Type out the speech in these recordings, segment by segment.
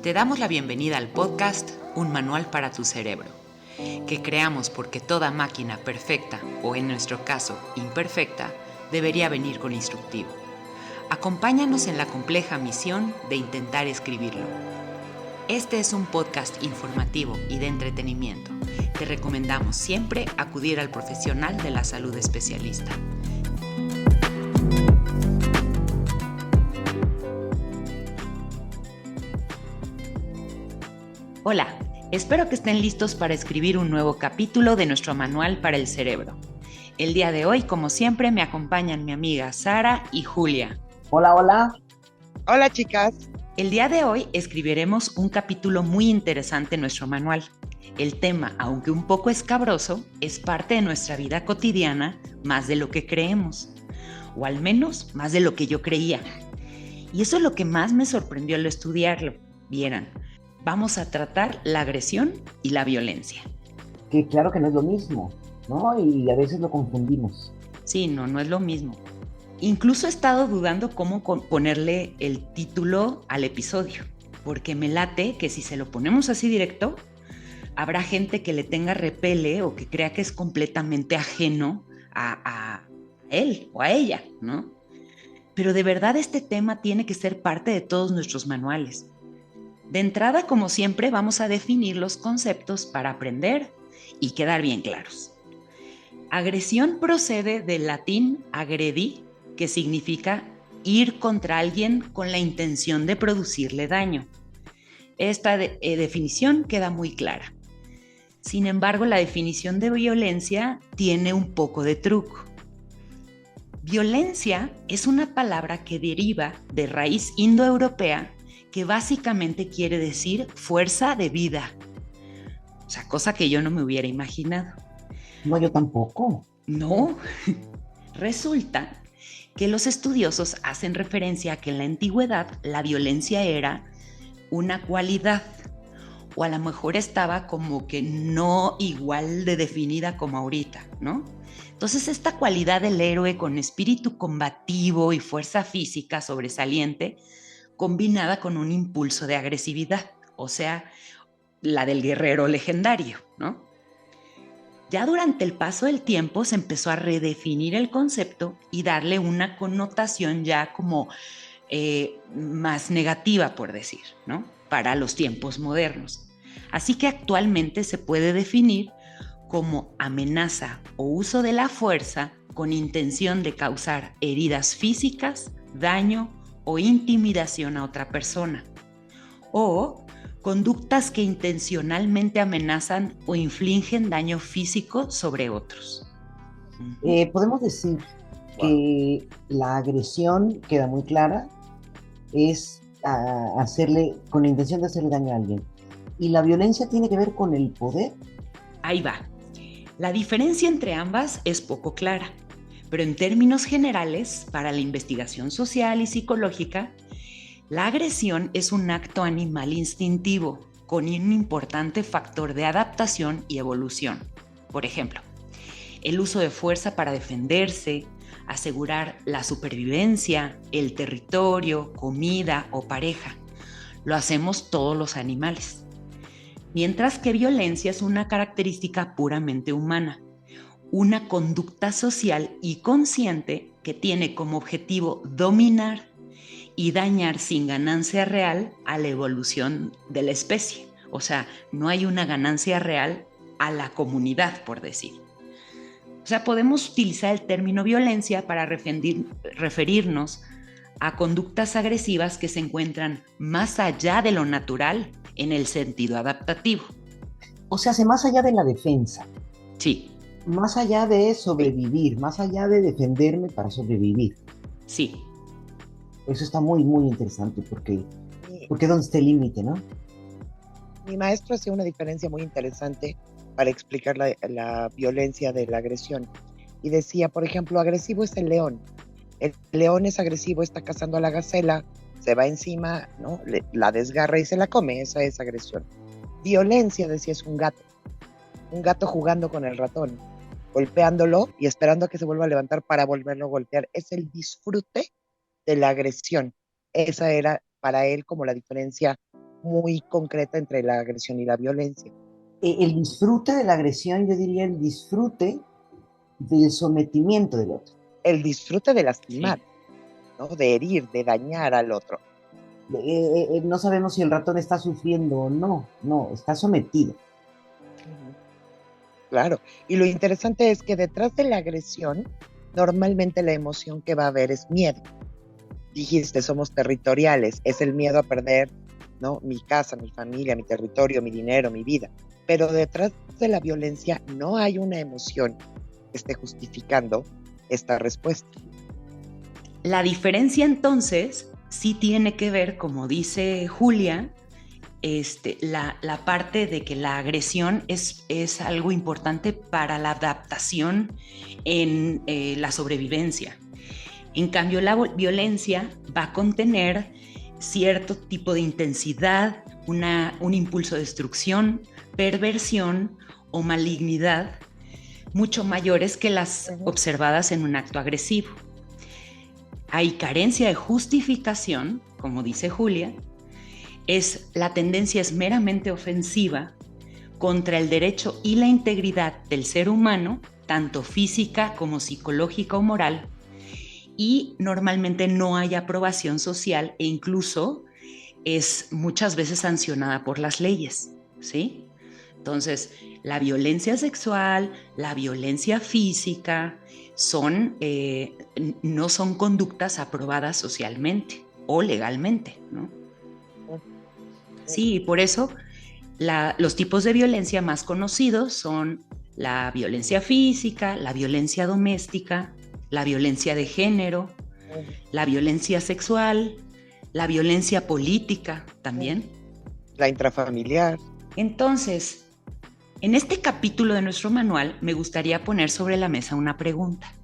Te damos la bienvenida al podcast Un Manual para tu Cerebro, que creamos porque toda máquina perfecta, o en nuestro caso imperfecta, debería venir con instructivo. Acompáñanos en la compleja misión de intentar escribirlo. Este es un podcast informativo y de entretenimiento. Te recomendamos siempre acudir al profesional de la salud especialista. Hola, espero que estén listos para escribir un nuevo capítulo de nuestro manual para el cerebro. El día de hoy, como siempre, me acompañan mi amiga Sara y Julia. Hola, hola. Hola, chicas. El día de hoy escribiremos un capítulo muy interesante en nuestro manual. El tema, aunque un poco escabroso, es parte de nuestra vida cotidiana más de lo que creemos, o al menos más de lo que yo creía. Y eso es lo que más me sorprendió al estudiarlo. Vieran, vamos a tratar la agresión y la violencia. Que claro que no es lo mismo, ¿no? Y a veces lo confundimos. Sí, no es lo mismo. Incluso he estado dudando cómo ponerle el título al episodio, porque me late que si se lo ponemos así directo, habrá gente que le tenga repele o que crea que es completamente ajeno a él o a ella, ¿no? Pero de verdad este tema tiene que ser parte de todos nuestros manuales. De entrada, como siempre, vamos a definir los conceptos para aprender y quedar bien claros. Agresión procede del latín agredi, que significa ir contra alguien con la intención de producirle daño. Esta definición queda muy clara. Sin embargo, la definición de violencia tiene un poco de truco. Violencia es una palabra que deriva de raíz indoeuropea que básicamente quiere decir fuerza de vida. O sea, cosa que yo no me hubiera imaginado. No, yo tampoco. No, resulta que los estudiosos hacen referencia a que en la antigüedad la violencia era una cualidad, o a lo mejor estaba como que no igual de definida como ahorita, ¿no? Entonces esta cualidad del héroe con espíritu combativo y fuerza física sobresaliente, combinada con un impulso de agresividad, o sea, la del guerrero legendario, ¿no? Ya durante el paso del tiempo se empezó a redefinir el concepto y darle una connotación ya como más negativa, por decir, ¿no? Para los tiempos modernos. Así que actualmente se puede definir como amenaza o uso de la fuerza con intención de causar heridas físicas, daño o intimidación a otra persona. O conductas que intencionalmente amenazan o infligen daño físico sobre otros. Podemos decir que la agresión queda muy clara, es hacerle, con la intención de hacerle daño a alguien. ¿Y la violencia tiene que ver con el poder? Ahí va. La diferencia entre ambas es poco clara, pero en términos generales, para la investigación social y psicológica, la agresión es un acto animal instintivo con un importante factor de adaptación y evolución. Por ejemplo, el uso de fuerza para defenderse, asegurar la supervivencia, el territorio, comida o pareja. Lo hacemos todos los animales. Mientras que violencia es una característica puramente humana, una conducta social y consciente que tiene como objetivo dominar y dañar sin ganancia real a la evolución de la especie. O sea, no hay una ganancia real a la comunidad, por decir. O sea, podemos utilizar el término violencia para referirnos a conductas agresivas que se encuentran más allá de lo natural en el sentido adaptativo. O sea, hace más allá de la defensa. Sí. Más allá de sobrevivir, más allá de defenderme para sobrevivir. Sí. Eso está muy, muy interesante porque ¿dónde está el límite, no? Mi maestro hacía una diferencia muy interesante para explicar la violencia de la agresión. Y decía, por ejemplo, agresivo es el león. El león es agresivo, está cazando a la gacela, se va encima, ¿no? La desgarra y se la come, esa es agresión. Violencia, decía, es un gato jugando con el ratón, golpeándolo y esperando a que se vuelva a levantar para volverlo a golpear. Es el disfrute de la agresión. Esa era para él como la diferencia muy concreta entre la agresión y la violencia. El disfrute de la agresión, yo diría el disfrute del sometimiento del otro. El disfrute de lastimar, ¿no? De herir, de dañar al otro. No sabemos si el ratón está sufriendo o no, está sometido. Claro, y lo interesante es que detrás de la agresión, normalmente la emoción que va a haber es miedo. Dijiste, somos territoriales, es el miedo a perder, ¿no? Mi casa, mi familia, mi territorio, mi dinero, mi vida. Pero detrás de la violencia no hay una emoción que esté justificando esta respuesta. La diferencia entonces sí tiene que ver, como dice Julia, la parte de que la agresión es algo importante para la adaptación en la sobrevivencia. En cambio, la violencia va a contener cierto tipo de intensidad, un impulso de destrucción, perversión o malignidad mucho mayores que las observadas en un acto agresivo. Hay carencia de justificación, como dice Julia, la tendencia es meramente ofensiva contra el derecho y la integridad del ser humano, tanto física como psicológica o moral, y normalmente no hay aprobación social e incluso es muchas veces sancionada por las leyes, ¿sí? Entonces, la violencia sexual, la violencia física, no son conductas aprobadas socialmente o legalmente, ¿no? Sí, por eso los tipos de violencia más conocidos son la violencia física, la violencia doméstica, la violencia de género, la violencia sexual, la violencia política también. La intrafamiliar. Entonces, en este capítulo de nuestro manual me gustaría poner sobre la mesa una pregunta.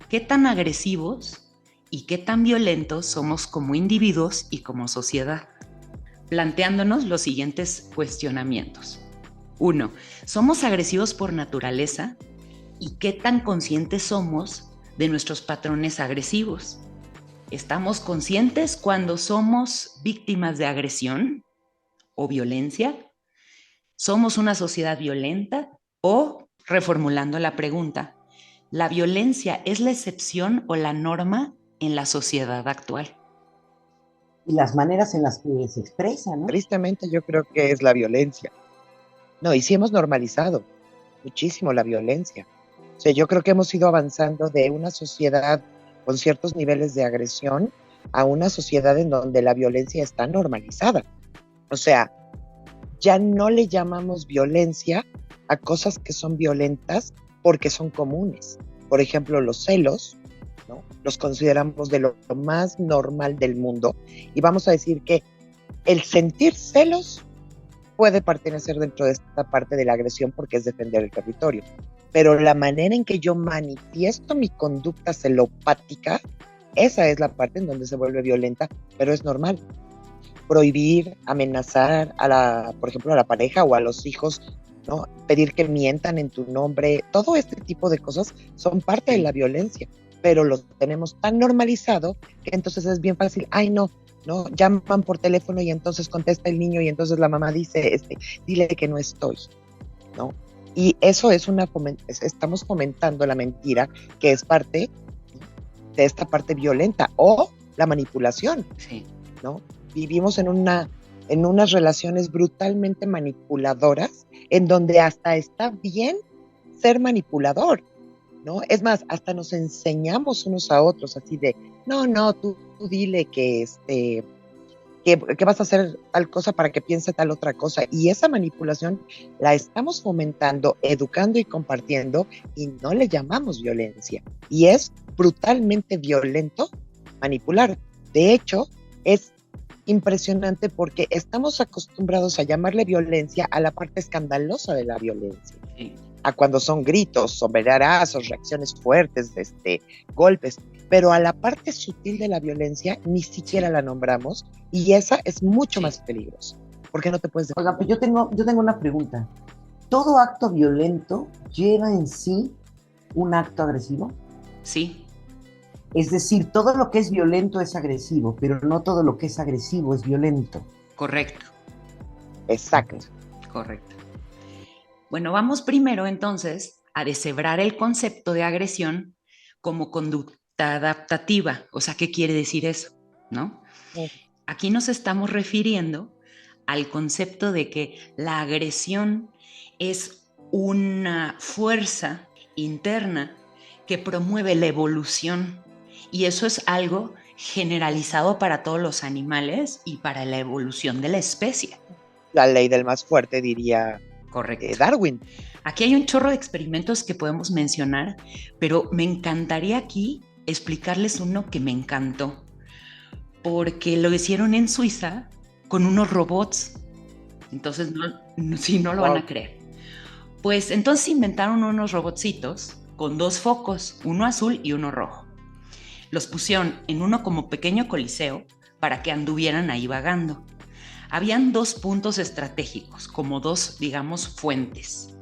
¿Qué tan agresivos y qué tan violentos somos como individuos y como sociedad? Planteándonos los siguientes cuestionamientos. 1. ¿Somos agresivos por naturaleza? ¿Y qué tan conscientes somos de nuestros patrones agresivos? ¿Estamos conscientes cuando somos víctimas de agresión o violencia? ¿Somos una sociedad violenta? O, reformulando la pregunta, ¿la violencia es la excepción o la norma en la sociedad actual? Y las maneras en las que se expresa, ¿no? Tristemente yo creo que es la violencia. No, y sí hemos normalizado muchísimo la violencia. O sea, yo creo que hemos ido avanzando de una sociedad con ciertos niveles de agresión a una sociedad en donde la violencia está normalizada. O sea, ya no le llamamos violencia a cosas que son violentas porque son comunes. Por ejemplo, los celos, ¿no? Los consideramos de lo más normal del mundo y vamos a decir que el sentir celos puede pertenecer dentro de esta parte de la agresión porque es defender el territorio. Pero la manera en que yo manifiesto mi conducta celopática, esa es la parte en donde se vuelve violenta, pero es normal. Prohibir, amenazar por ejemplo, a la pareja o a los hijos, ¿no? Pedir que mientan en tu nombre, todo este tipo de cosas son parte de la violencia, pero lo tenemos tan normalizado que entonces es bien fácil, ay no, llaman por teléfono y entonces contesta el niño y entonces la mamá dice, dile que no estoy, ¿no? Y eso es estamos fomentando la mentira que es parte de esta parte violenta o la manipulación, sí, ¿no? Vivimos en unas relaciones brutalmente manipuladoras en donde hasta está bien ser manipulador, ¿no? Es más, hasta nos enseñamos unos a otros así de, no, tú dile que vas a hacer tal cosa para que piense tal otra cosa. Y esa manipulación la estamos fomentando, educando y compartiendo y no le llamamos violencia. Y es brutalmente violento manipular. De hecho, es impresionante porque estamos acostumbrados a llamarle violencia a la parte escandalosa de la violencia. sí. A cuando son gritos, sombrerazos, reacciones fuertes, golpes, pero a la parte sutil de la violencia ni siquiera la nombramos y esa es mucho más peligrosa. ¿Por qué no te puedes decir? Oiga, pues yo tengo una pregunta. ¿Todo acto violento lleva en sí un acto agresivo? Sí. Es decir, todo lo que es violento es agresivo, pero no todo lo que es agresivo es violento. Correcto. Exacto. Correcto. Bueno, vamos primero entonces a deshebrar el concepto de agresión como conducta adaptativa. O sea, ¿qué quiere decir eso? ¿No? Aquí nos estamos refiriendo al concepto de que la agresión es una fuerza interna que promueve la evolución, y eso es algo generalizado para todos los animales y para la evolución de la especie. La ley del más fuerte, diría Darwin. Aquí hay un chorro de experimentos que podemos mencionar, pero me encantaría aquí explicarles uno que me encantó, porque lo hicieron en Suiza con unos robots. Entonces, si no lo van a creer. Pues entonces inventaron unos robotcitos con 2 focos, uno azul y uno rojo. Los pusieron en uno como pequeño coliseo para que anduvieran ahí vagando. Habían 2 puntos estratégicos, como 2, digamos, fuentes.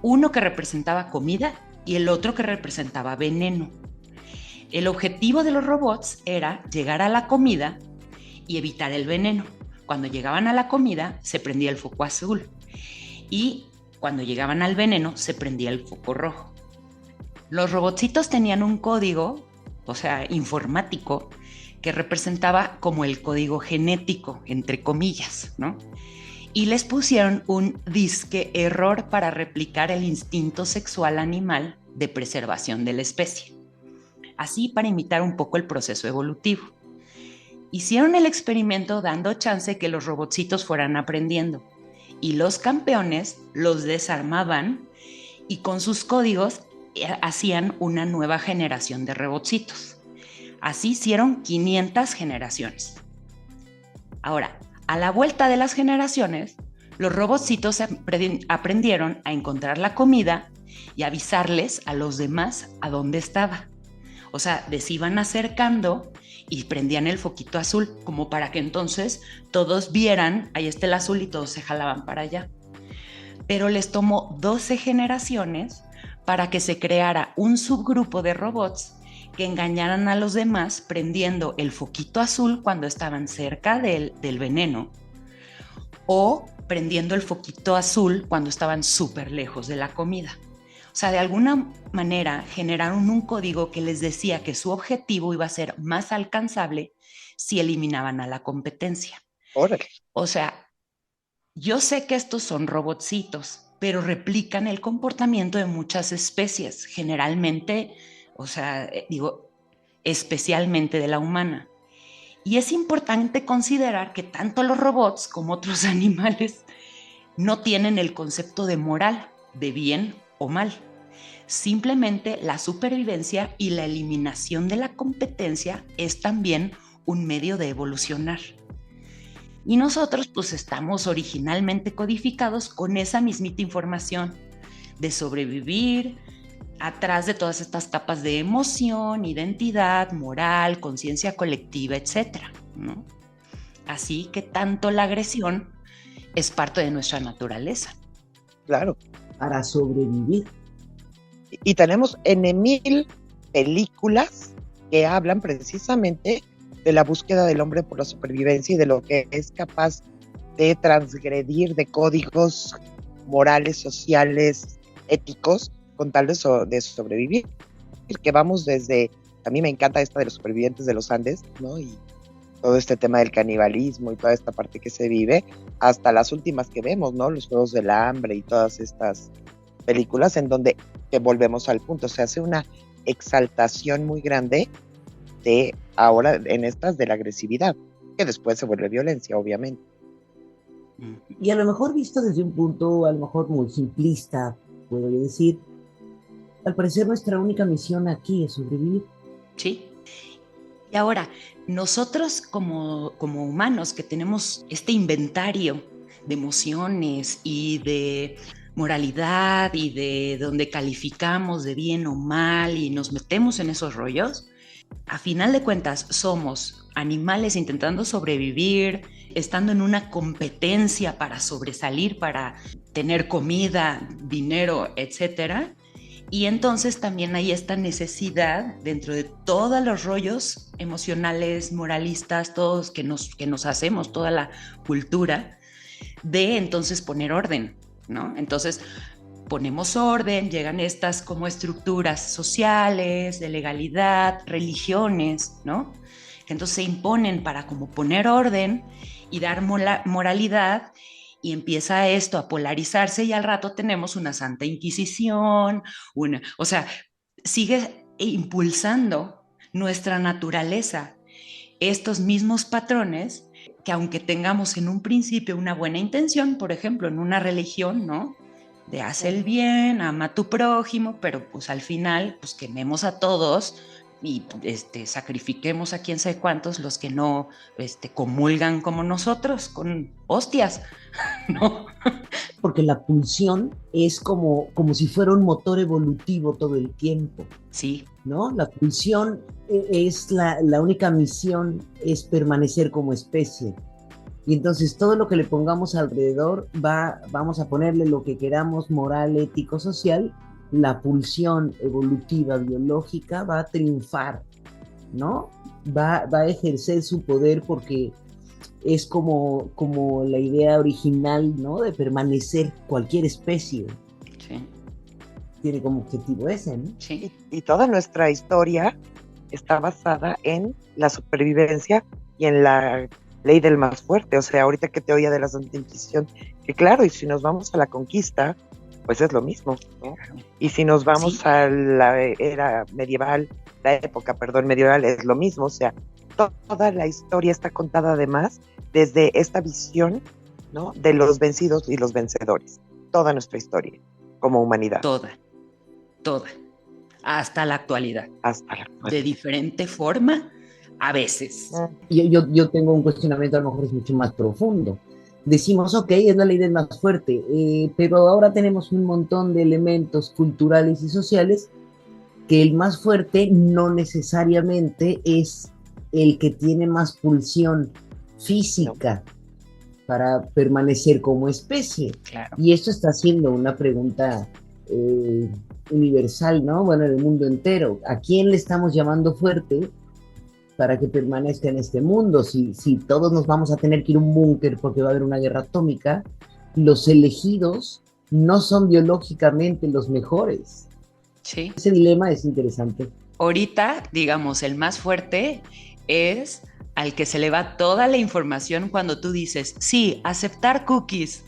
Uno que representaba comida y el otro que representaba veneno. El objetivo de los robots era llegar a la comida y evitar el veneno. Cuando llegaban a la comida, se prendía el foco azul. Y cuando llegaban al veneno, se prendía el foco rojo. Los robotcitos tenían un código, o sea, informático, que representaba como el código genético, entre comillas, ¿no? Y les pusieron un disque error para replicar el instinto sexual animal de preservación de la especie. Así, para imitar un poco el proceso evolutivo. Hicieron el experimento dando chance que los robotcitos fueran aprendiendo, y los campeones los desarmaban y con sus códigos hacían una nueva generación de robotcitos. Así hicieron 500 generaciones. Ahora, a la vuelta de las generaciones, los robotcitos aprendieron a encontrar la comida y avisarles a los demás a dónde estaba. O sea, se iban acercando y prendían el foquito azul, como para que entonces todos vieran, ahí está el azul, y todos se jalaban para allá. Pero les tomó 12 generaciones para que se creara un subgrupo de robots que engañaran a los demás prendiendo el foquito azul cuando estaban cerca del veneno, o prendiendo el foquito azul cuando estaban súper lejos de la comida. O sea, de alguna manera generaron un código que les decía que su objetivo iba a ser más alcanzable si eliminaban a la competencia. Órale. O sea, yo sé que estos son robotcitos, pero replican el comportamiento de muchas especies, generalmente, o sea, especialmente de la humana. Y es importante considerar que tanto los robots como otros animales no tienen el concepto de moral, de bien o mal. Simplemente la supervivencia y la eliminación de la competencia es también un medio de evolucionar. Y nosotros pues estamos originalmente codificados con esa mismita información de sobrevivir atrás de todas estas capas de emoción, identidad, moral, conciencia colectiva, etcétera, ¿no? Así que tanto la agresión es parte de nuestra naturaleza. Claro. Para sobrevivir. Y tenemos N,000 películas que hablan precisamente de la búsqueda del hombre por la supervivencia y de lo que es capaz de transgredir de códigos morales, sociales, éticos, con tal de sobrevivir. Que vamos desde, a mí me encanta esta de los supervivientes de los Andes, ¿no? Y todo este tema del canibalismo y toda esta parte que se vive, hasta las últimas que vemos, ¿no? Los Juegos del Hambre y todas estas películas en donde que volvemos al punto, se hace una exaltación muy grande de ahora en estas de la agresividad, que después se vuelve violencia, obviamente. Y a lo mejor visto desde un punto, a lo mejor muy simplista, puedo yo decir, al parecer nuestra única misión aquí es sobrevivir. Sí. Y ahora, nosotros como humanos que tenemos este inventario de emociones y de moralidad y de donde calificamos de bien o mal y nos metemos en esos rollos, a final de cuentas somos animales intentando sobrevivir, estando en una competencia para sobresalir, para tener comida, dinero, etcétera. Y entonces también hay esta necesidad dentro de todos los rollos emocionales, moralistas, todos que nos hacemos, toda la cultura, de entonces poner orden, ¿no? Entonces ponemos orden, llegan estas como estructuras sociales, de legalidad, religiones, ¿no? Entonces se imponen para como poner orden y dar moralidad, y empieza esto a polarizarse y al rato tenemos una Santa Inquisición, o sea, sigue impulsando nuestra naturaleza estos mismos patrones que aunque tengamos en un principio una buena intención, por ejemplo, en una religión, ¿no? De haz el bien, ama a tu prójimo, pero pues al final, pues quememos a todos y sacrifiquemos a quién sabe cuántos, los que no comulgan como nosotros, con hostias, ¿no? Porque la pulsión es como si fuera un motor evolutivo todo el tiempo. Sí. ¿No? La pulsión es la única misión es permanecer como especie. Y entonces todo lo que le pongamos alrededor vamos a ponerle lo que queramos, moral, ético, social. La pulsión evolutiva, biológica va a triunfar, ¿no? Va a ejercer su poder porque es como la idea original, ¿no? De permanecer cualquier especie. Sí. Tiene como objetivo ese, ¿no? Sí. Y toda nuestra historia está basada en la supervivencia y en la ley del más fuerte. O sea, ahorita que te oía de la Santa Inquisición, que claro, y si nos vamos a la conquista, pues es lo mismo, ¿no? Y si nos vamos a la era medieval, medieval, es lo mismo. O sea, toda la historia está contada además desde esta visión, ¿no? De los vencidos y los vencedores. Toda nuestra historia como humanidad. Toda. Hasta la actualidad. De diferente forma, a veces. Yo tengo un cuestionamiento, a lo mejor es mucho más profundo. Decimos, ok, es la ley del más fuerte, pero ahora tenemos un montón de elementos culturales y sociales que el más fuerte no necesariamente es el que tiene más pulsión física para permanecer como especie. Claro. Y esto está siendo una pregunta universal, ¿no? Bueno, en el mundo entero. ¿A quién le estamos llamando fuerte para que permanezca en este mundo? Si todos nos vamos a tener que ir a un búnker porque va a haber una guerra atómica, los elegidos no son biológicamente los mejores. Sí. Ese dilema es interesante. Ahorita, digamos, el más fuerte es al que se le va toda la información cuando tú dices, sí, aceptar cookies.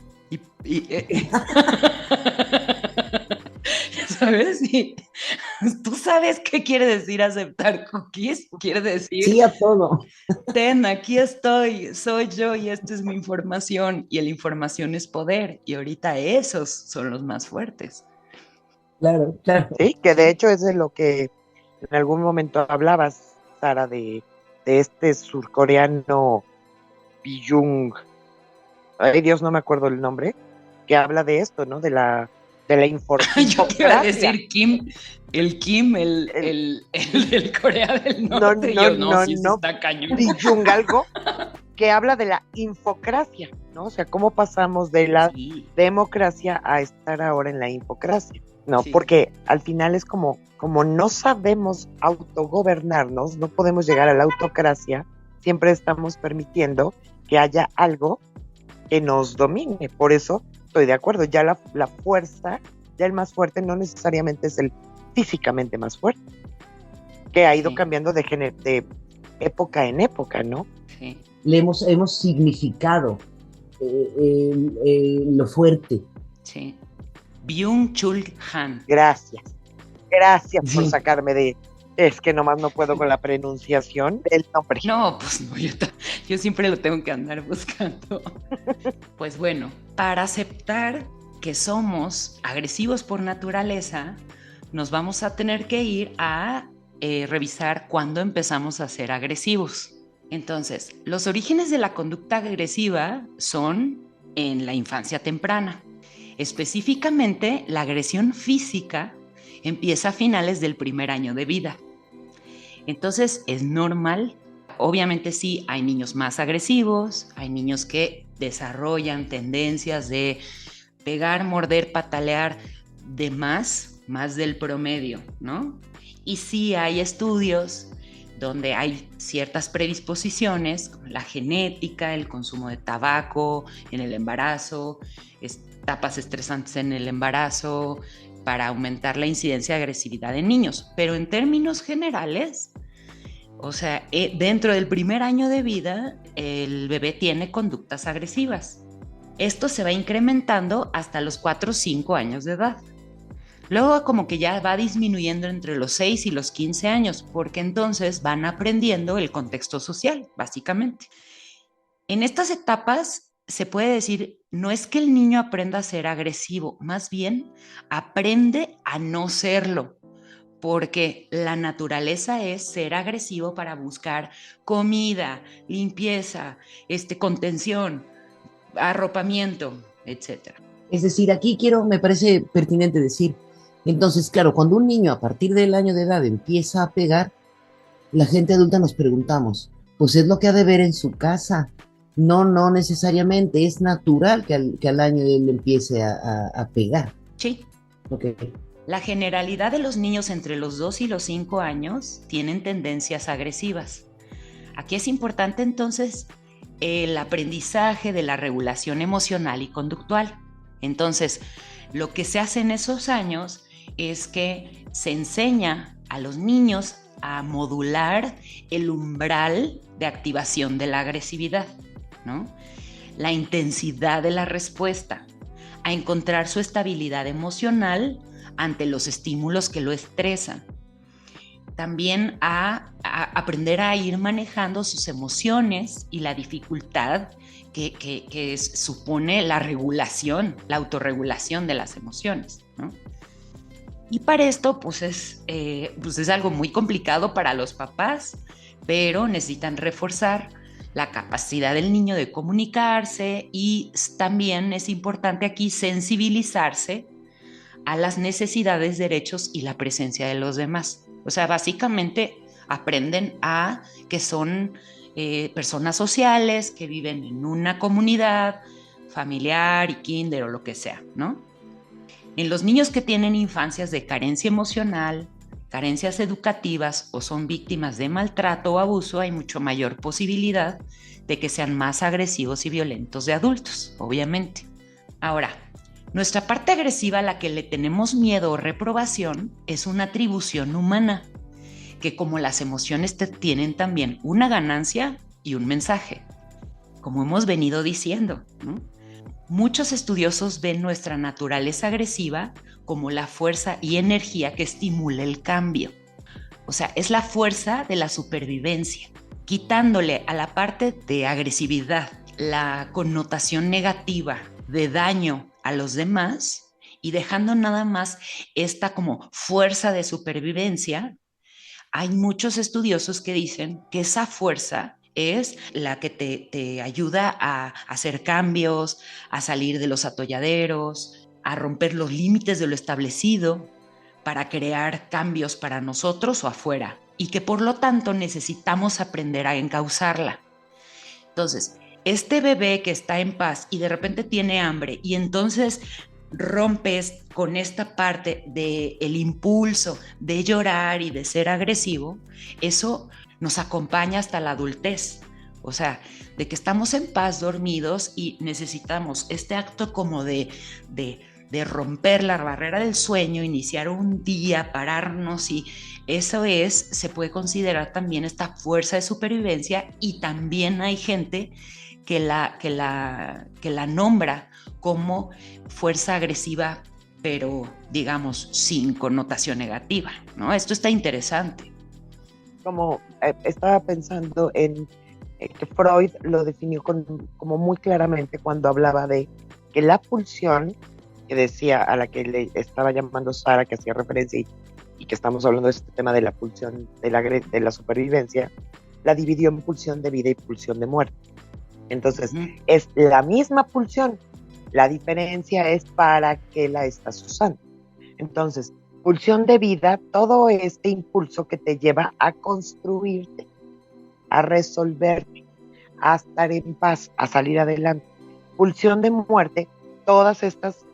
¿Sabes? Y ¿tú sabes qué quiere decir aceptar cookies? Quiere decir... Sí a todo. Ten, aquí estoy, soy yo y esta es mi información. Y la información es poder. Y ahorita esos son los más fuertes. Claro. Sí, que de hecho es de lo que en algún momento hablabas, Sara, de este surcoreano Byung, ay Dios, no me acuerdo el nombre, que habla de esto, ¿no? De la información. Yo te iba a decir Kim, el del Corea del Norte. No, está cañón. Byung algo que habla de la infocracia, ¿no? O sea, cómo pasamos de la democracia a estar ahora en la infocracia. No, porque al final es como no sabemos autogobernarnos, no podemos llegar a la autocracia, siempre estamos permitiendo que haya algo que nos domine. Por eso estoy de acuerdo, ya la fuerza, ya el más fuerte no necesariamente es el físicamente más fuerte, que ha ido cambiando de época en época, ¿no? Sí. Le hemos significado lo fuerte. Sí. Byung-Chul Han. Gracias por sacarme de... Es que nomás no puedo con la pronunciación del nombre. No, pues no, yo siempre lo tengo que andar buscando. Pues bueno, para aceptar que somos agresivos por naturaleza, nos vamos a tener que ir a revisar cuándo empezamos a ser agresivos. Entonces, los orígenes de la conducta agresiva son en la infancia temprana. Específicamente, la agresión física empieza a finales del primer año de vida. Entonces, es normal. Obviamente sí, hay niños más agresivos, hay niños que desarrollan tendencias de pegar, morder, patalear de más del promedio, ¿no? Y sí hay estudios donde hay ciertas predisposiciones, como la genética, el consumo de tabaco en el embarazo, etapas estresantes en el embarazo, para aumentar la incidencia de agresividad en niños. Pero en términos generales, o sea, dentro del primer año de vida, el bebé tiene conductas agresivas. Esto se va incrementando hasta los 4 o 5 años de edad. Luego como que ya va disminuyendo entre los 6 y los 15 años, porque entonces van aprendiendo el contexto social, básicamente. En estas etapas se puede decir, no es que el niño aprenda a ser agresivo, más bien aprende a no serlo, porque la naturaleza es ser agresivo para buscar comida, limpieza, contención, arropamiento, etcétera. Es decir, aquí me parece pertinente decir, entonces, claro, cuando un niño a partir del año de edad empieza a pegar, la gente adulta nos preguntamos, pues es lo que ha de ver en su casa. No, no necesariamente, es natural que al año él empiece a pegar. Sí. Okay. La generalidad de los niños entre los 2 y los 5 años tienen tendencias agresivas. Aquí es importante entonces el aprendizaje de la regulación emocional y conductual. Entonces, lo que se hace en esos años es que se enseña a los niños a modular el umbral de activación de la agresividad, ¿no? La intensidad de la respuesta, a encontrar su estabilidad emocional ante los estímulos que lo estresan. También a aprender a ir manejando sus emociones y la dificultad que supone la regulación, la autorregulación de las emociones, ¿no? Y para esto, pues es algo muy complicado para los papás, pero necesitan reforzar la capacidad del niño de comunicarse y también es importante aquí sensibilizarse a las necesidades, derechos y la presencia de los demás. O sea, básicamente aprenden a que son personas sociales que viven en una comunidad familiar y kinder o lo que sea, ¿no? En los niños que tienen infancias de carencia emocional, carencias educativas o son víctimas de maltrato o abuso, hay mucho mayor posibilidad de que sean más agresivos y violentos de adultos, obviamente. Ahora, nuestra parte agresiva a la que le tenemos miedo o reprobación es una atribución humana, que como las emociones tienen también una ganancia y un mensaje, como hemos venido diciendo, ¿no? Muchos estudiosos ven nuestra naturaleza agresiva como la fuerza y energía que estimula el cambio. O sea, es la fuerza de la supervivencia, quitándole a la parte de agresividad la connotación negativa de daño a los demás y dejando nada más esta como fuerza de supervivencia. Hay muchos estudiosos que dicen que esa fuerza es la que te ayuda a hacer cambios, a salir de los atolladeros, a romper los límites de lo establecido para crear cambios para nosotros o afuera y que por lo tanto necesitamos aprender a encauzarla. Entonces, este bebé que está en paz y de repente tiene hambre y entonces rompes con esta parte del impulso de llorar y de ser agresivo, eso nos acompaña hasta la adultez. O sea, de que estamos en paz dormidos y necesitamos este acto como de romper la barrera del sueño, iniciar un día, pararnos y eso se puede considerar también esta fuerza de supervivencia y también hay gente que la nombra como fuerza agresiva, pero digamos sin connotación negativa, ¿no? Esto está interesante. Como estaba pensando en que Freud lo definió como muy claramente cuando hablaba de que la pulsión, que decía a la que le estaba llamando Sara, que hacía referencia y que estamos hablando de este tema de la pulsión de la supervivencia, la dividió en pulsión de vida y pulsión de muerte. Entonces, es la misma pulsión, la diferencia es para qué la estás usando. Entonces, pulsión de vida, todo este impulso que te lleva a construirte, a resolverte, a estar en paz, a salir adelante. Pulsión de muerte, todas estas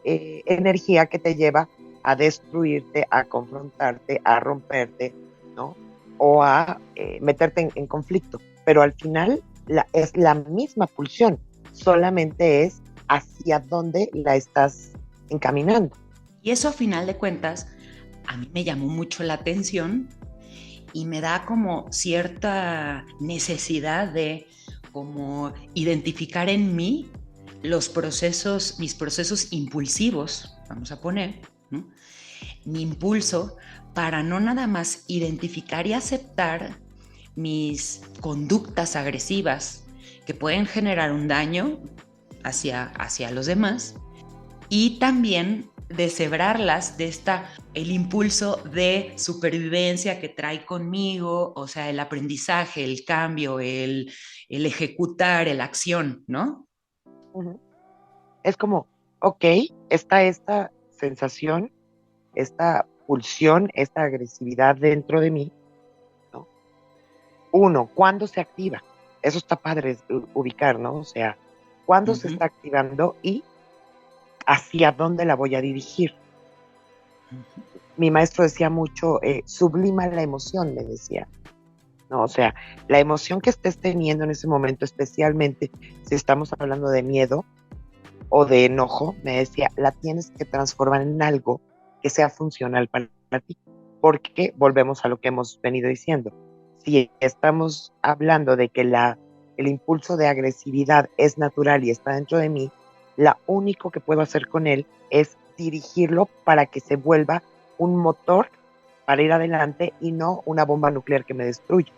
energía que te lleva a destruirte, a confrontarte, a romperte, ¿no? o a meterte en conflicto. Pero al final es la misma pulsión, solamente es hacia dónde la estás encaminando. Y eso a final de cuentas a mí me llamó mucho la atención y me da como cierta necesidad de como identificar en mí mis procesos impulsivos, vamos a poner, ¿no? Mi impulso para no nada más identificar y aceptar mis conductas agresivas que pueden generar un daño hacia los demás, y también deshebrarlas de el impulso de supervivencia que trae conmigo, o sea, el aprendizaje, el cambio, el ejecutar, la acción, ¿no? Uh-huh. Es como, ok, está esta sensación, esta pulsión, esta agresividad dentro de mí, ¿no? Uno, ¿cuándo se activa? Eso está padre ubicar, ¿no? O sea, ¿cuándo se está activando y hacia dónde la voy a dirigir? Mi maestro decía mucho, sublima la emoción, me decía, ¿no? O sea, la emoción que estés teniendo en ese momento, especialmente si estamos hablando de miedo o de enojo, me decía, la tienes que transformar en algo que sea funcional para ti, porque volvemos a lo que hemos venido diciendo. Si estamos hablando de que el impulso de agresividad es natural y está dentro de mí, lo único que puedo hacer con él es dirigirlo para que se vuelva un motor para ir adelante y no una bomba nuclear que me destruya.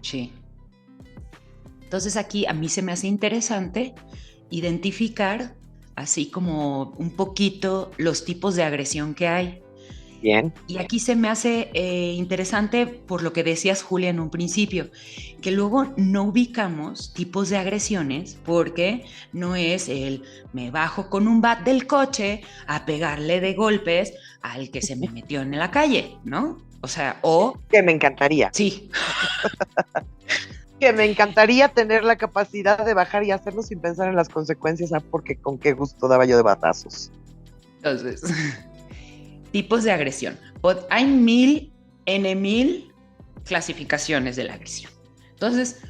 Sí. Entonces aquí a mí se me hace interesante identificar así como un poquito los tipos de agresión que hay. Bien. Y aquí se me hace interesante por lo que decías, Julia, en un principio, que luego no ubicamos tipos de agresiones porque no es me bajo con un bat del coche a pegarle de golpes al que se me metió en la calle, ¿no? O sea, que me encantaría. Sí. Que me encantaría tener la capacidad de bajar y hacerlo sin pensar en las consecuencias, porque con qué gusto daba yo de batazos. Entonces, tipos de agresión. Hay mil clasificaciones de la agresión. Entonces,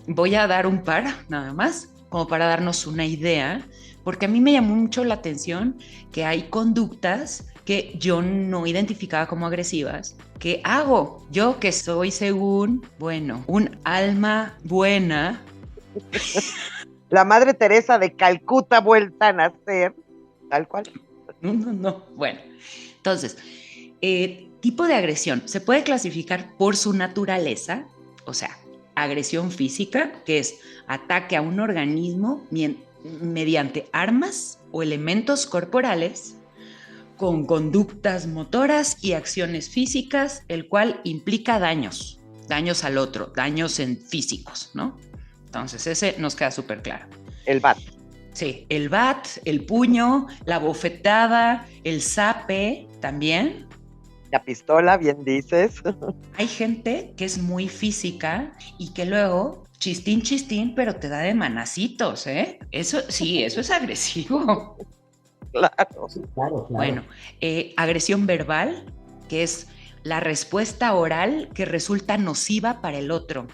voy a dar un par nada más, como para darnos una idea, porque a mí me llamó mucho la atención que hay conductas que yo no identificaba como agresivas, que hago yo, que soy según, un alma buena. La Madre Teresa de Calcuta vuelta a nacer, tal cual. No. Bueno, entonces, tipo de agresión se puede clasificar por su naturaleza, o sea, agresión física, que es ataque a un organismo mediante armas o elementos corporales con conductas motoras y acciones físicas, el cual implica daños al otro, daños físicos, ¿no? Entonces ese nos queda súper claro. El bat. Sí, el bat, el puño, la bofetada, el zape también. La pistola, bien dices. Hay gente que es muy física y que luego, chistín, pero te da de manacitos, ¿eh? Eso es agresivo. Claro. Sí, claro. Bueno, agresión verbal, que es la respuesta oral que resulta nociva para el otro,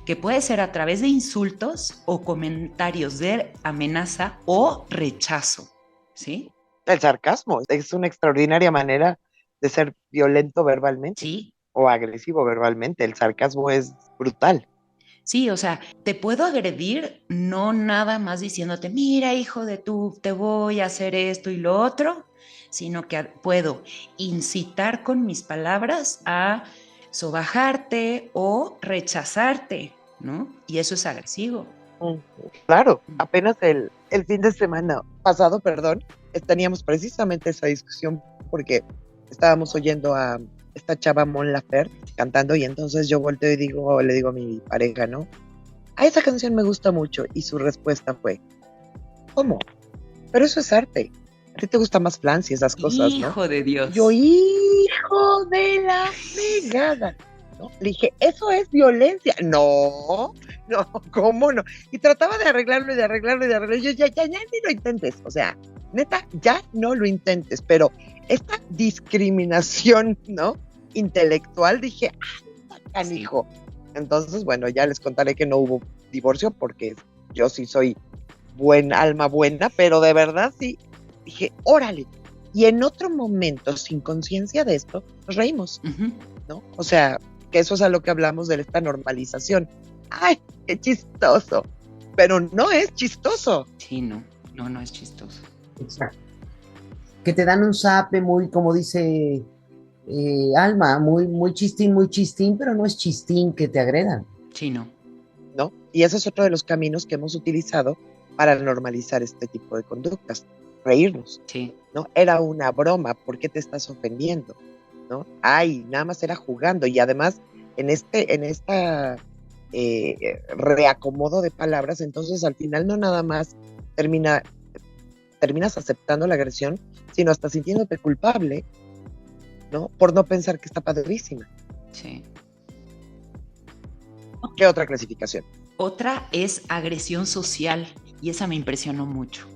que puede ser a través de insultos o comentarios de amenaza o rechazo, ¿sí? El sarcasmo es una extraordinaria manera de ser violento verbalmente. Sí. O agresivo verbalmente. El sarcasmo es brutal. Sí, o sea, te puedo agredir no nada más diciéndote, mira, hijo de te voy a hacer esto y lo otro, sino que puedo incitar con mis palabras a sobajarte o rechazarte, ¿no? Y eso es agresivo. Claro, apenas el fin de semana pasado, teníamos precisamente esa discusión porque estábamos oyendo a esta chava Mon Laferte cantando y entonces yo volteo y le digo a mi pareja, ¿no? A esa canción me gusta mucho y su respuesta fue, ¿cómo? Pero eso es arte. A ti te gusta más Flans y esas cosas, ¿no? Hijo de Dios. Yo, hijo de la fregada, ¿no? Le dije, eso es violencia. No, ¿cómo no? Y trataba de arreglarlo. Yo, ya ni lo intentes. O sea, neta, ya no lo intentes. Pero esta discriminación, ¿no? Intelectual, dije, canijo. Entonces, bueno, ya les contaré que no hubo divorcio porque yo sí soy alma buena, pero de verdad sí dije, órale. Y en otro momento, sin conciencia de esto, nos reímos, ¿no? O sea, que eso es a lo que hablamos de esta normalización. ¡Ay, qué chistoso! Pero no es chistoso. Sí, no es chistoso. Exacto. Que te dan un zape muy, como dice Alma, muy chistín, pero no es chistín que te agredan. Sí, no. ¿No? Y ese es otro de los caminos que hemos utilizado para normalizar este tipo de conductas. Reírnos. Sí. ¿No? Era una broma, ¿por qué te estás ofendiendo? ¿No? Ay, nada más era jugando. Y además, en esta reacomodo de palabras, entonces al final no nada más terminas aceptando la agresión, sino hasta sintiéndote culpable, ¿no? Por no pensar que está padrísima. Sí. ¿Qué otra clasificación? Otra es agresión social, y esa me impresionó mucho.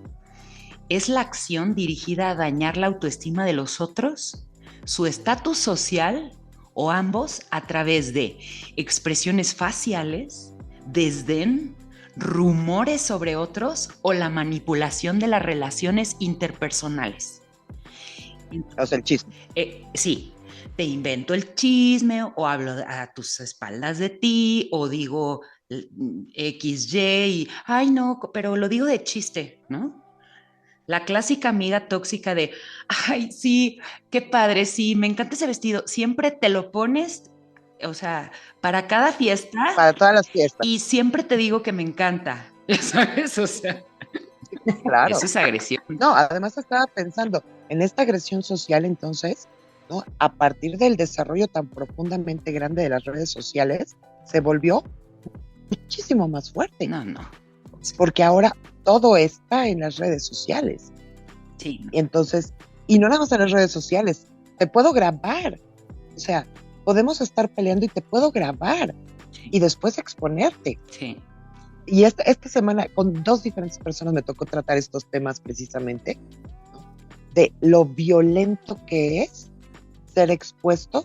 Es la acción dirigida a dañar la autoestima de los otros, su estatus social o ambos a través de expresiones faciales, desdén, rumores sobre otros o la manipulación de las relaciones interpersonales. O sea, el chisme. Sí, te invento el chisme o hablo a tus espaldas de ti o digo XY y, ay no, pero lo digo de chiste, ¿no? La clásica amiga tóxica de, ay, sí, qué padre, sí, me encanta ese vestido. Siempre te lo pones, o sea, para cada fiesta. Para todas las fiestas. Y siempre te digo que me encanta, ¿sabes? O sea, claro. Eso es agresión. No, además estaba pensando en esta agresión social, entonces, ¿no? A partir del desarrollo tan profundamente grande de las redes sociales, se volvió muchísimo más fuerte. No. Porque ahora todo está en las redes sociales. Sí. Entonces, y no nada más en las redes sociales, te puedo grabar. O sea, podemos estar peleando y te puedo grabar. Sí. Y después exponerte. Sí. Y esta semana con 2 diferentes personas me tocó tratar estos temas precisamente, ¿no? De lo violento que es ser expuesto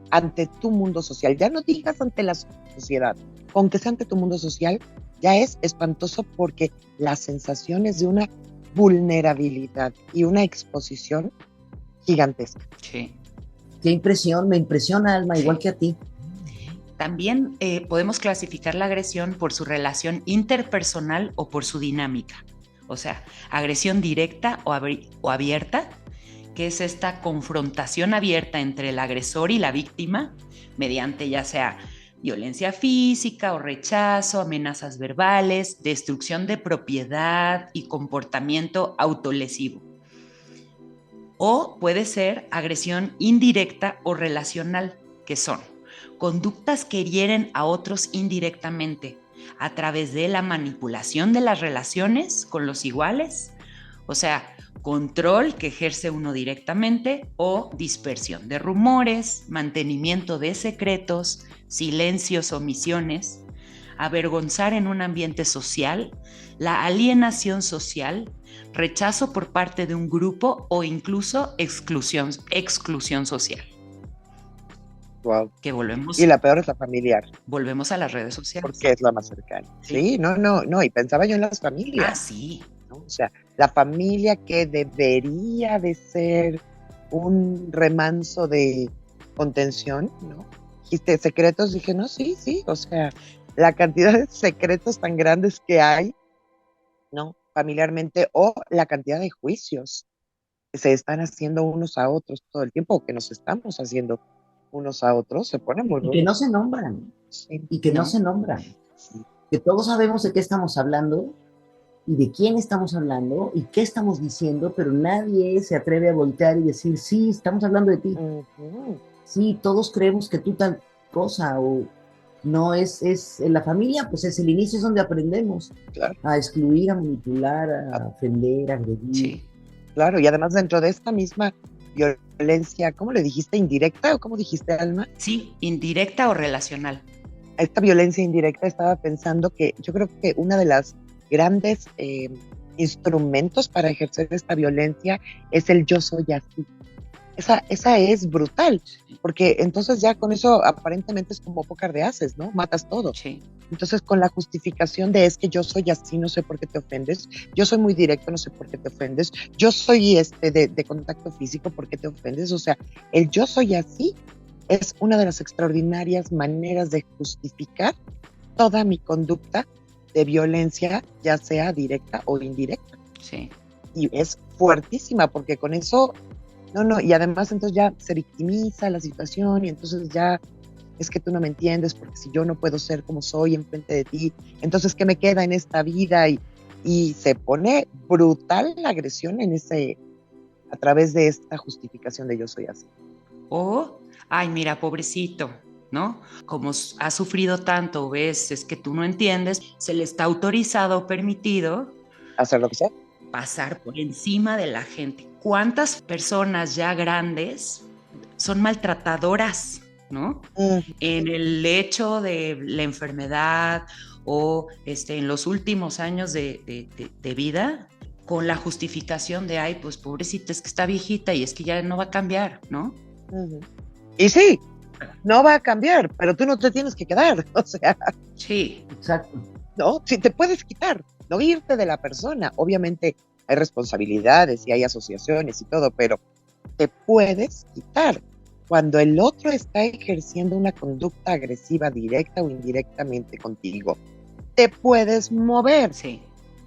ante tu mundo social. Ya no digas ante la sociedad, con que sea ante tu mundo social, ya es espantoso porque la sensación es de una vulnerabilidad y una exposición gigantesca. Sí. Qué impresión, me impresiona, Alma, sí. Igual que a ti. También podemos clasificar la agresión por su relación interpersonal o por su dinámica. O sea, agresión directa o abierta, que es esta confrontación abierta entre el agresor y la víctima, mediante ya sea violencia física o rechazo, amenazas verbales, destrucción de propiedad y comportamiento autolesivo. O puede ser agresión indirecta o relacional, que son conductas que hieren a otros indirectamente a través de la manipulación de las relaciones con los iguales, o sea, control que ejerce uno directamente o dispersión de rumores, mantenimiento de secretos, silencios, omisiones, avergonzar en un ambiente social, la alienación social, rechazo por parte de un grupo o incluso exclusión social. Wow. Que volvemos. Y la peor es la familiar. Volvemos a las redes sociales. Porque es la más cercana. Sí, no. Y pensaba yo en las familias. Ah, sí. ¿No? O sea, la familia que debería de ser un remanso de contención, ¿no? Dijiste secretos, dije, no, sí. O sea, la cantidad de secretos tan grandes que hay, ¿no? Familiarmente, o la cantidad de juicios que se están haciendo unos a otros todo el tiempo, o que nos estamos haciendo unos a otros, se pone muy rudo. Y que no se nombran. Sí, y que no se nombran. Sí. Que todos sabemos de qué estamos hablando y de quién estamos hablando y qué estamos diciendo, pero nadie se atreve a voltear y decir, sí, estamos hablando de ti. Uh-huh. Sí, todos creemos que tú tal cosa, o no es en la familia, pues es el inicio, es donde aprendemos. Claro. A excluir, a manipular, a ofender, a agredir. Sí. Claro, y además dentro de esta misma violencia, ¿cómo le dijiste? ¿Indirecta o cómo dijiste, Alma? Sí, indirecta o relacional. Esta violencia indirecta, estaba pensando que yo creo que una de las grandes instrumentos para ejercer esta violencia es el yo soy así. esa es brutal, porque entonces ya con eso aparentemente es como pócar de haces, ¿no? Matas todo. Sí. Entonces con la justificación de es que yo soy así, no sé por qué te ofendes, yo soy muy directo, no sé por qué te ofendes, yo soy de contacto físico, ¿por qué te ofendes? O sea, el yo soy así es una de las extraordinarias maneras de justificar toda mi conducta de violencia, ya sea directa o indirecta. Sí. Y es fuertísima, porque con eso, y además entonces ya se victimiza la situación y entonces ya es que tú no me entiendes, porque si yo no puedo ser como soy enfrente de ti, entonces ¿qué me queda en esta vida? Y se pone brutal la agresión a través de esta justificación de yo soy así. O, ay, mira, pobrecito, ¿no? Como ha sufrido tanto, ves, es que tú no entiendes, se le está autorizado o permitido hacer lo que sea, pasar por encima de la gente. ¿Cuántas personas ya grandes son maltratadoras, ¿no? En el hecho de la enfermedad o en los últimos años de vida, con la justificación de, ay, pues pobrecita, es que está viejita y es que ya no va a cambiar, ¿no? Y sí, no va a cambiar, pero tú no te tienes que quedar, o sea. Sí. Exacto. No, si te puedes quitar, no irte de la persona. Obviamente hay responsabilidades y hay asociaciones y todo, pero te puedes quitar. Cuando el otro está ejerciendo una conducta agresiva directa o indirectamente contigo, te puedes mover. Sí.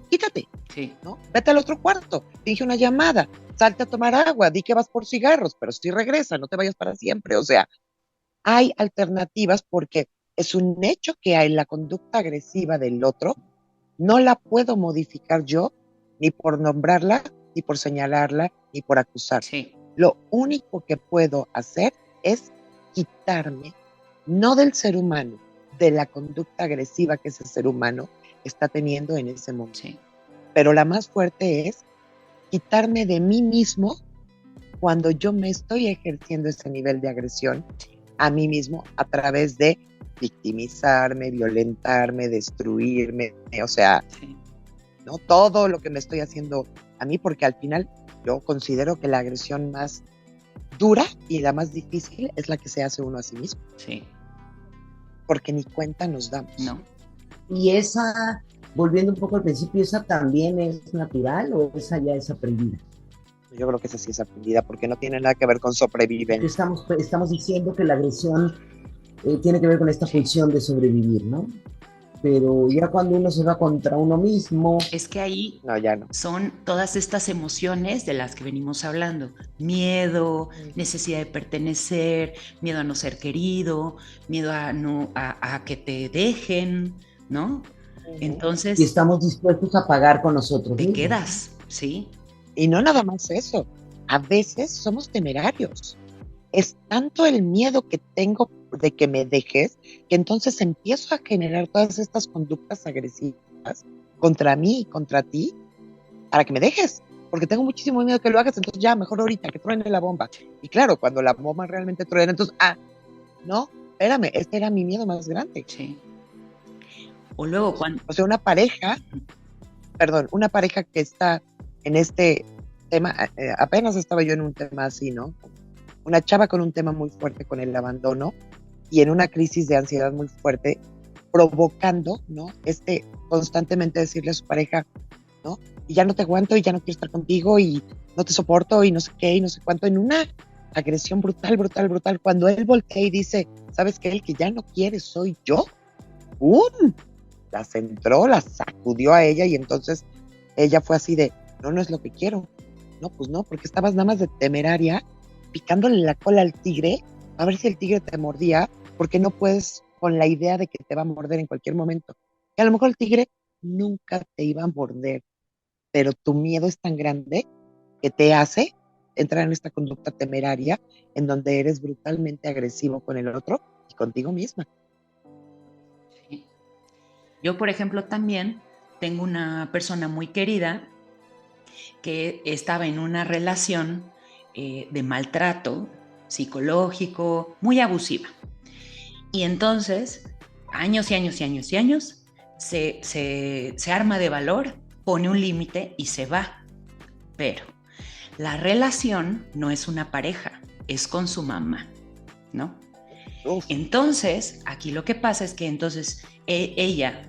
Quítate. Sí. ¿No? Vete al otro cuarto, finge una llamada, salte a tomar agua, di que vas por cigarros, pero sí regresa, no te vayas para siempre. O sea, hay alternativas porque es un hecho que hay la conducta agresiva del otro, no la puedo modificar yo, ni por nombrarla, ni por señalarla, ni por acusar. Sí. Lo único que puedo hacer es quitarme, no del ser humano, de la conducta agresiva que ese ser humano está teniendo en ese momento. Sí. Pero la más fuerte es quitarme de mí mismo cuando yo me estoy ejerciendo ese nivel de agresión a mí mismo a través de victimizarme, violentarme, destruirme, o sea, sí. ¿no? Todo lo que me estoy haciendo a mí, porque al final yo considero que la agresión más dura y la más difícil es la que se hace uno a sí mismo. Sí. Porque ni cuenta nos damos. No. Y esa, volviendo un poco al principio, ¿esa también es natural o esa ya es aprendida? Yo creo que esa sí es aprendida, porque no tiene nada que ver con sobrevivencia. Estamos diciendo que la agresión tiene que ver con esta función de sobrevivir, ¿no? Pero ya cuando uno se va contra uno mismo... Es que ahí ya no. Son todas estas emociones de las que venimos hablando. Miedo, necesidad de pertenecer, miedo a no ser querido, miedo a que te dejen, ¿no? Entonces... Y estamos dispuestos a pagar con nosotros te mismos. quedas, ¿sí? Y no nada más eso. A veces somos temerarios. Es tanto el miedo que tengo de que me dejes, que entonces empiezo a generar todas estas conductas agresivas contra mí y contra ti, para que me dejes, porque tengo muchísimo miedo que lo hagas, entonces ya, mejor ahorita, que truene la bomba. Y claro, cuando la bomba realmente truena, entonces, no, espérame, este era mi miedo más grande. Sí. O luego cuando... O sea, una pareja que está en este tema, apenas estaba yo en un tema así, ¿no? Una chava con un tema muy fuerte con el abandono y en una crisis de ansiedad muy fuerte, provocando, ¿no? Constantemente decirle a su pareja, ¿no? Y ya no te aguanto y ya no quiero estar contigo y no te soporto y no sé qué y no sé cuánto, en una agresión brutal, cuando él voltea y dice, ¿sabes qué? El que ya no quiere soy yo. ¡Pum! La centró, la sacudió a ella y entonces ella fue así de, no es lo que quiero. No, pues no, porque estabas nada más de temeraria picándole la cola al tigre, a ver si el tigre te mordía, porque no puedes con la idea de que te va a morder en cualquier momento. Que a lo mejor el tigre nunca te iba a morder, pero tu miedo es tan grande que te hace entrar en esta conducta temeraria en donde eres brutalmente agresivo con el otro y contigo misma. Sí. Yo, por ejemplo, también tengo una persona muy querida que estaba en una relación de maltrato psicológico, muy abusiva. Y entonces, años y años y años y años, se arma de valor, pone un límite y se va. Pero la relación no es una pareja. es con su mamá, ¿no? Uf. Entonces, aquí lo que pasa es que entonces ella,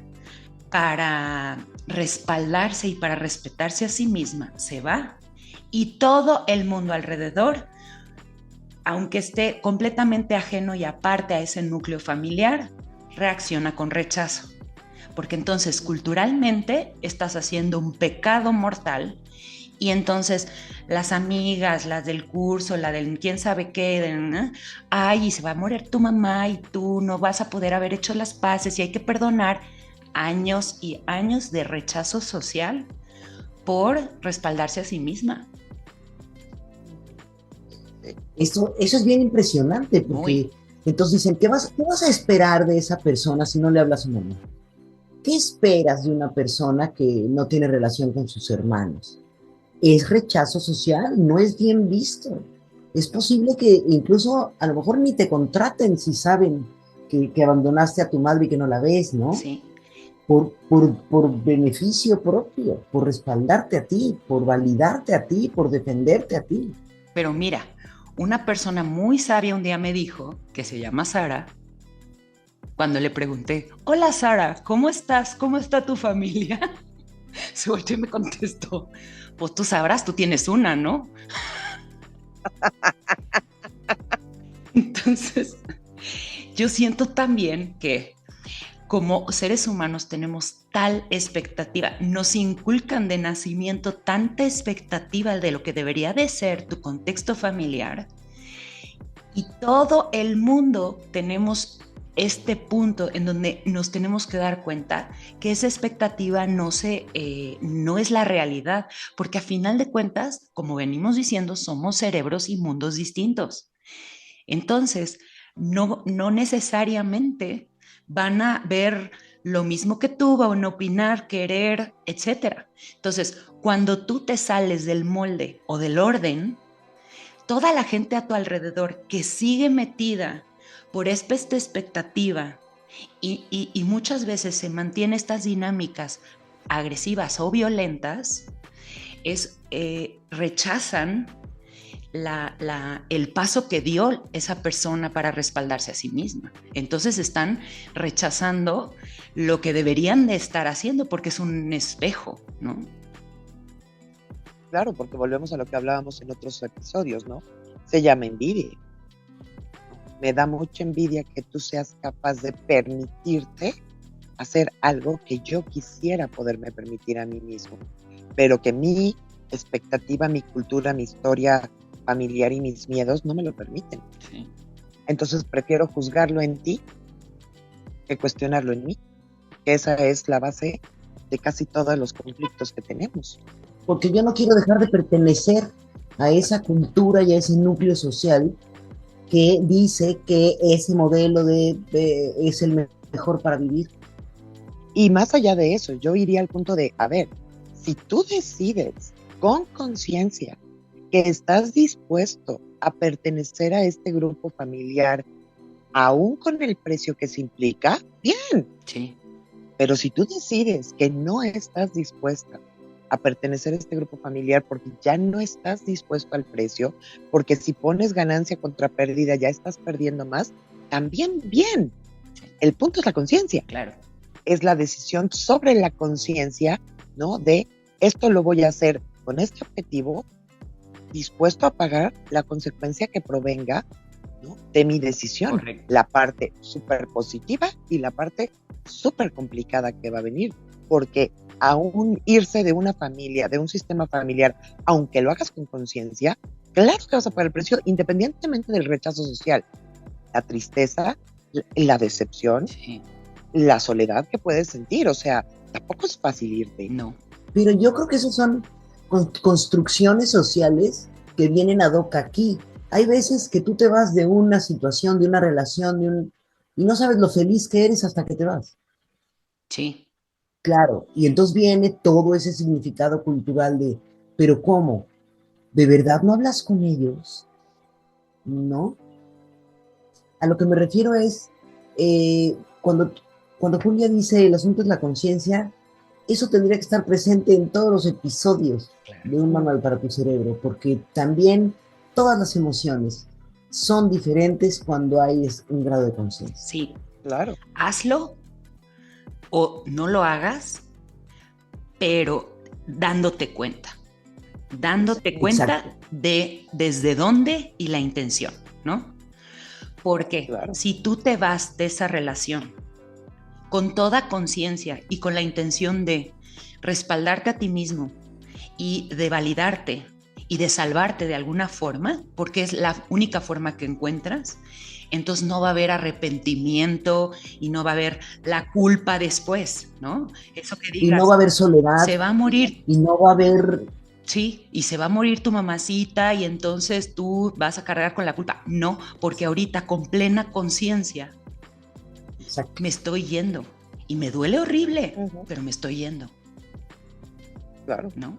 para respaldarse y para respetarse a sí misma, se va y todo el mundo alrededor, aunque esté completamente ajeno y aparte a ese núcleo familiar, reacciona con rechazo. Porque entonces culturalmente estás haciendo un pecado mortal y entonces las amigas, las del curso, la del quién sabe qué, ay, y se va a morir tu mamá y tú no vas a poder haber hecho las paces y hay que perdonar. Años y años de rechazo social por respaldarse a sí misma. Eso es bien impresionante, porque Muy. entonces dicen, qué vas a esperar de esa persona si no le hablas a su mamá? ¿Qué esperas de una persona que no tiene relación con sus hermanos? Es rechazo social, no es bien visto. Es posible que incluso a lo mejor ni te contraten si saben que abandonaste a tu madre y que no la ves, ¿no? Sí. Por beneficio propio, por respaldarte a ti, por validarte a ti, por defenderte a ti. Pero mira, una persona muy sabia un día me dijo, que se llama Sara, cuando le pregunté, hola Sara, ¿cómo estás? ¿Cómo está tu familia? Se volteó y me contestó, pues tú sabrás, tú tienes una, ¿no? Entonces, yo siento también que como seres humanos tenemos tal expectativa, nos inculcan de nacimiento tanta expectativa de lo que debería de ser tu contexto familiar y todo el mundo tenemos este punto en donde nos tenemos que dar cuenta que esa expectativa no es la realidad, porque a final de cuentas, como venimos diciendo, somos cerebros y mundos distintos. Entonces, no necesariamente van a ver lo mismo que tú, van a opinar, querer, etc. Entonces, cuando tú te sales del molde o del orden, toda la gente a tu alrededor que sigue metida por esta expectativa y muchas veces se mantiene estas dinámicas agresivas o violentas, rechazan el paso que dio esa persona para respaldarse a sí misma. Entonces están rechazando lo que deberían de estar haciendo porque es un espejo, ¿no? Claro, porque volvemos a lo que hablábamos en otros episodios, ¿no? Se llama envidia. Me da mucha envidia que tú seas capaz de permitirte hacer algo que yo quisiera poderme permitir a mí mismo, pero que mi expectativa, mi cultura, mi historia familiar y mis miedos no me lo permiten. Sí. Entonces prefiero juzgarlo en ti que cuestionarlo en mí. Esa es la base de casi todos los conflictos que tenemos. Porque yo no quiero dejar de pertenecer a esa cultura y a ese núcleo social que dice que ese modelo es el mejor para vivir. Y más allá de eso, yo iría al punto de, a ver, si tú decides con conciencia que estás dispuesto a pertenecer a este grupo familiar, aún con el precio que se implica, bien. Sí. Pero si tú decides que no estás dispuesta a pertenecer a este grupo familiar porque ya no estás dispuesto al precio, porque si pones ganancia contra pérdida ya estás perdiendo más, también bien. El punto es la conciencia. Claro. Es la decisión sobre la conciencia, ¿no? De esto lo voy a hacer con este objetivo, dispuesto a pagar la consecuencia que provenga, ¿no?, de mi decisión. Correcto. La parte súper positiva y la parte súper complicada que va a venir, porque aún irse de una familia, de un sistema familiar, aunque lo hagas con conciencia, claro que vas a pagar el precio independientemente del rechazo social, la tristeza, la decepción, sí, la soledad que puedes sentir, o sea, tampoco es fácil irte. No. Pero yo creo que esos son construcciones sociales que vienen ad hoc aquí. Hay veces que tú te vas de una situación, de una relación, y no sabes lo feliz que eres hasta que te vas. Sí. Claro, y entonces viene todo ese significado cultural de, ¿pero cómo? ¿De verdad no hablas con ellos? ¿No? A lo que me refiero es, cuando Julia dice el asunto es la conciencia, eso tendría que estar presente en todos los episodios de Un Manual para tu Cerebro, porque también todas las emociones, son diferentes cuando hay un grado de conciencia. Sí. Claro. Hazlo o no lo hagas, pero dándote cuenta. Dándote cuenta de desde dónde y la intención, ¿no? Porque si tú te vas de esa relación con toda conciencia y con la intención de respaldarte a ti mismo y de validarte y de salvarte de alguna forma, porque es la única forma que encuentras, entonces no va a haber arrepentimiento y no va a haber la culpa después, ¿no? Eso que digas. Y no va a haber soledad. Se va a morir. Y no va a haber... Sí, y se va a morir tu mamacita y entonces tú vas a cargar con la culpa. No, porque ahorita con plena conciencia me estoy yendo. Y me duele horrible, pero me estoy yendo. Claro. ¿No?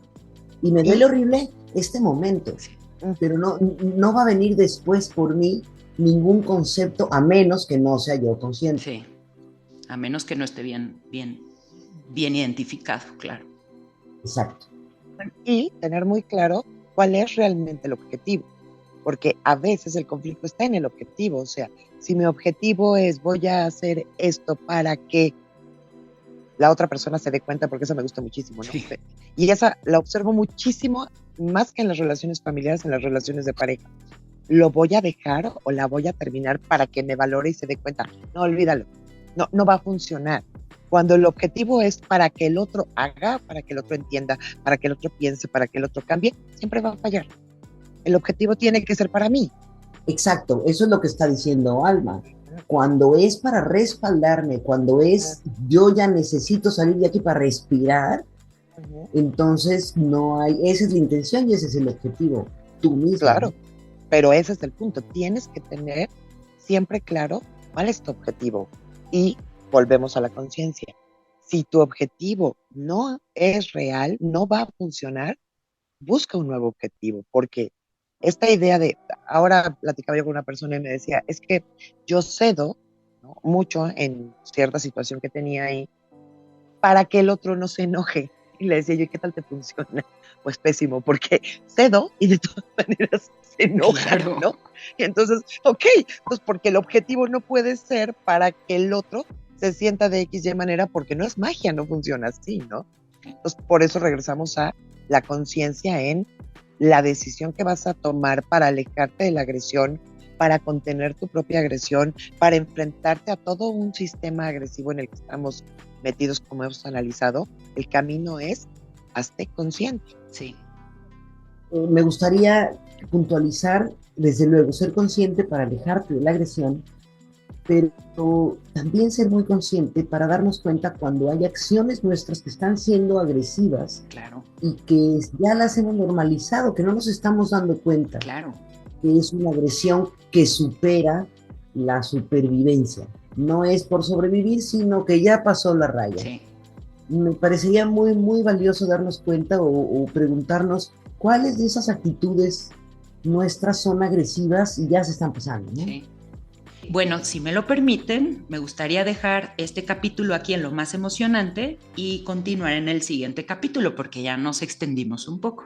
Y me duele horrible este momento, pero no va a venir después por mí ningún concepto, a menos que no sea yo consciente. Sí, a menos que no esté bien identificado, claro. Exacto. Y tener muy claro cuál es realmente el objetivo, porque a veces el conflicto está en el objetivo. O sea, si mi objetivo es voy a hacer esto para que la otra persona se dé cuenta, porque eso me gusta muchísimo, ¿no? Sí. Y esa la observo muchísimo, más que en las relaciones familiares, en las relaciones de pareja. ¿Lo voy a dejar o la voy a terminar para que me valore y se dé cuenta? No, olvídalo, no va a funcionar. Cuando el objetivo es para que el otro haga, para que el otro entienda, para que el otro piense, para que el otro cambie, siempre va a fallar. El objetivo tiene que ser para mí. Exacto, eso es lo que está diciendo Alma. Cuando es para respaldarme, cuando es yo ya necesito salir de aquí para respirar, entonces no hay, esa es la intención y ese es el objetivo, tú mismo. Claro, pero ese es el punto. Tienes que tener siempre claro cuál es tu objetivo. Y volvemos a la conciencia. Si tu objetivo no es real, no va a funcionar, busca un nuevo objetivo, porque esta idea de, ahora platicaba yo con una persona y me decía, es que yo cedo, ¿no?, mucho en cierta situación que tenía ahí para que el otro no se enoje. Y le decía yo, ¿y qué tal te funciona? Pues pésimo, porque cedo y de todas maneras se enoja, claro, ¿no? Y entonces, pues porque el objetivo no puede ser para que el otro se sienta de X, Y manera, porque no es magia, no funciona así, ¿no? Entonces, por eso regresamos a la conciencia en la decisión que vas a tomar para alejarte de la agresión, para contener tu propia agresión, para enfrentarte a todo un sistema agresivo en el que estamos metidos, como hemos analizado. El camino es, hazte consciente. Sí. Me gustaría puntualizar, desde luego, ser consciente para alejarte de la agresión, pero también ser muy consciente para darnos cuenta cuando hay acciones nuestras que están siendo agresivas, claro, y que ya las hemos normalizado, que no nos estamos dando cuenta, claro, que es una agresión que supera la supervivencia. No es por sobrevivir, sino que ya pasó la raya. Sí. Me parecería muy, muy valioso darnos cuenta o preguntarnos cuáles de esas actitudes nuestras son agresivas y ya se están pasando, ¿no? Sí. Bueno, si me lo permiten, me gustaría dejar este capítulo aquí en lo más emocionante y continuar en el siguiente capítulo, porque ya nos extendimos un poco.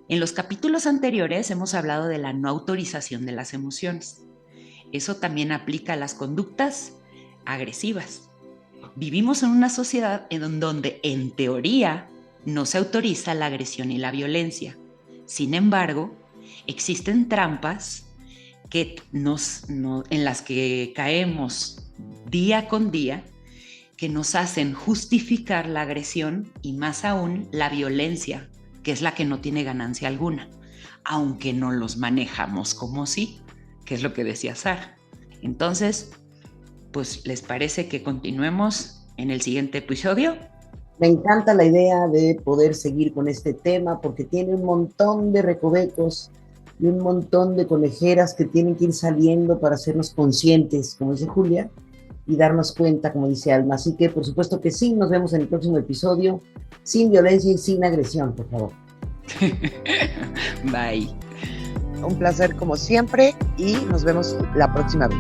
En los capítulos anteriores hemos hablado de la no autorización de las emociones. Eso también aplica a las conductas agresivas. Vivimos en una sociedad en donde, en teoría, no se autoriza la agresión y la violencia. Sin embargo, existen trampas en las que caemos día con día, que nos hacen justificar la agresión y más aún la violencia, que es la que no tiene ganancia alguna, aunque no los manejamos como sí, que es lo que decía Sara. Entonces, pues, ¿les parece que continuemos en el siguiente episodio? Me encanta la idea de poder seguir con este tema porque tiene un montón de recovecos y un montón de conejeras que tienen que ir saliendo para hacernos conscientes, como dice Julia, y darnos cuenta, como dice Alma. Así que, por supuesto que sí, nos vemos en el próximo episodio, sin violencia y sin agresión, por favor. Bye. Un placer como siempre y nos vemos la próxima vez.